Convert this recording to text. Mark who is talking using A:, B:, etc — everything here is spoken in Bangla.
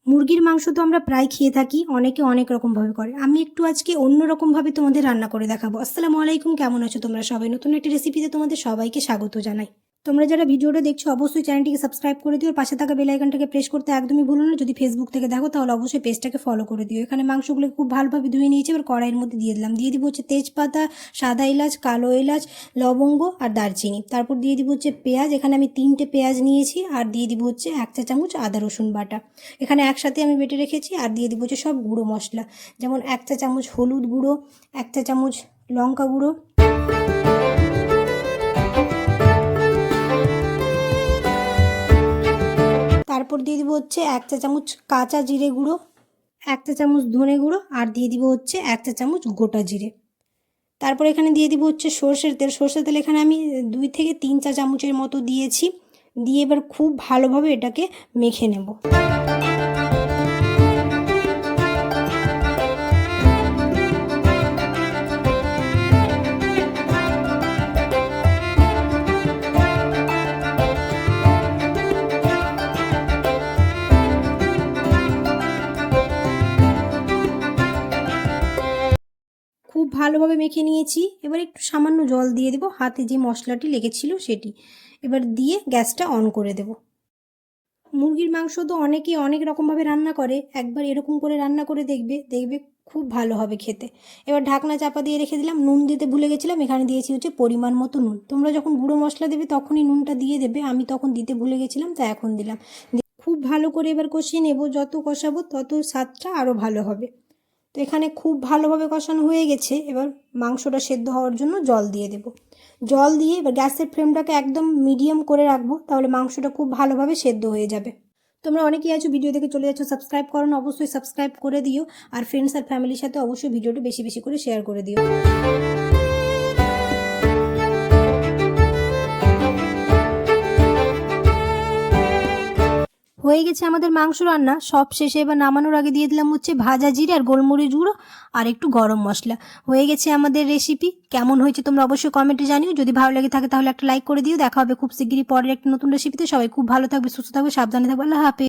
A: মুরগির মাংস তো আমরা প্রায় খেয়ে থাকি, অনেকে অনেক রকমভাবে করে। আমি একটু আজকে অন্য রকমভাবে তোমাদের রান্না করে দেখাবো। আসসালামু আলাইকুম, কেমন আছো তোমরা সবাই? নতুন একটি রেসিপিতে তোমাদের সবাইকে স্বাগত জানাই। তোমরা যারা ভিডিওটা দেখছো অবশ্যই চ্যানেলটিকে সাবস্ক্রাইব করে দিও, পাশে থাকা বেল আইকনটাকে প্রেস করতে একদমই ভুলো না। যদি ফেসবুক থেকে দেখো তাহলে অবশ্যই পেজটাকে ফলো করে দিও। এখানে মাংসগুলোকে খুব ভালোভাবে ধুয়ে নিয়েছি, এবার কড়াইয়ের মধ্যে দিয়ে দিলাম। দিয়ে দিব হচ্ছে তেজপাতা, সাদা এলাচ, কালো এলাচ, লবঙ্গ আর দারচিনি। তারপর দিয়ে দিব হচ্ছে পেঁয়াজ, এখানে আমি 3টে পেঁয়াজ নিয়েছি। আর দিয়ে দিব হচ্ছে 1 চা চামচ আদা রসুন বাটা, এখানে একসাথে আমি বেটে রেখেছি। আর দিয়ে দিব হচ্ছে সব গুঁড়ো মশলা, যেমন 1 চা চামচ হলুদ গুঁড়ো, 1 চা চামচ লঙ্কা গুঁড়ো, তারপর দিয়ে দিব হচ্ছে 1 চা চামচ কাঁচা জিরে গুঁড়ো, 1 চা চামচ ধনে গুঁড়ো, আর দিয়ে দিব হচ্ছে 1 চা চামচ গোটা জিরে। তারপর এখানে দিয়ে দিব হচ্ছে সর্ষের তেল। সর্ষের তেল এখানে আমি 2 থেকে 3 চা চামচের মতো দিয়েছি। দিয়ে এবার খুব ভালোভাবে এটাকে মেখে নেব। খুব ভালোভাবে মেখে নিয়েছি। এবার একটু সামান্য জল দিয়ে দেবো, হাতে যে মশলাটি লেগেছিল সেটি। এবার দিয়ে গ্যাসটা অন করে দেব। মুরগির মাংস তো অনেকেই অনেক রকমভাবে রান্না করে, একবার এরকম করে রান্না করে দেখবে খুব ভালো হবে খেতে। এবার ঢাকনা চাপা দিয়ে রেখে দিলাম। নুন দিতে ভুলে গেছিলাম, এখানে দিয়েছি হচ্ছে পরিমাণ মতো নুন। তোমরা যখন গুঁড়ো মশলা দেবে তখনই নুনটা দিয়ে দেবে, আমি তখন দিতে ভুলে গেছিলাম তাই এখন দিলাম। খুব ভালো করে এবার কষিয়ে নেব, যত কষাবো তত স্বাদটা আরও ভালো হবে। তো এখানে খুব ভালোভাবে কষানো হয়ে গেছে। এবার মাংসটা সেদ্ধ হওয়ার জন্য জল দিয়ে দেব। জল দিয়ে এবার গ্যাসের ফ্লেমটাকে একদম মিডিয়াম করে রাখবো, তাহলে মাংসটা খুব ভালোভাবে সেদ্ধ হয়ে যাবে। তোমরা অনেকেই আছো ভিডিও দেখে চলে যাচ্ছ, সাবস্ক্রাইব করো না, অবশ্যই সাবস্ক্রাইব করে দিও। আর ফ্রেন্ডস আর ফ্যামিলির সাথে অবশ্যই ভিডিওটা বেশি বেশি করে শেয়ার করে দিও। হয়ে গেছে আমাদের মাংস রান্না। সব শেষে এবার নামানোর আগে দিয়ে দিলাম হচ্ছে ভাজা জিরে আর গোলমরিচ গুঁড়ো আর একটু গরম মশলা। হয়ে গেছে আমাদের রেসিপি। কেমন হয়েছে তোমরা অবশ্যই কমেন্টে জানিও। যদি ভালো লেগে থাকে তাহলে একটা লাইক করে দিও। দেখা হবে খুব শিগগিরই পরের একটা নতুন রেসিপিতে। সবাই খুব ভালো থাকবে, সুস্থ থাকবে, সাবধানে থাকবে। আল্লাহ হাফেজ।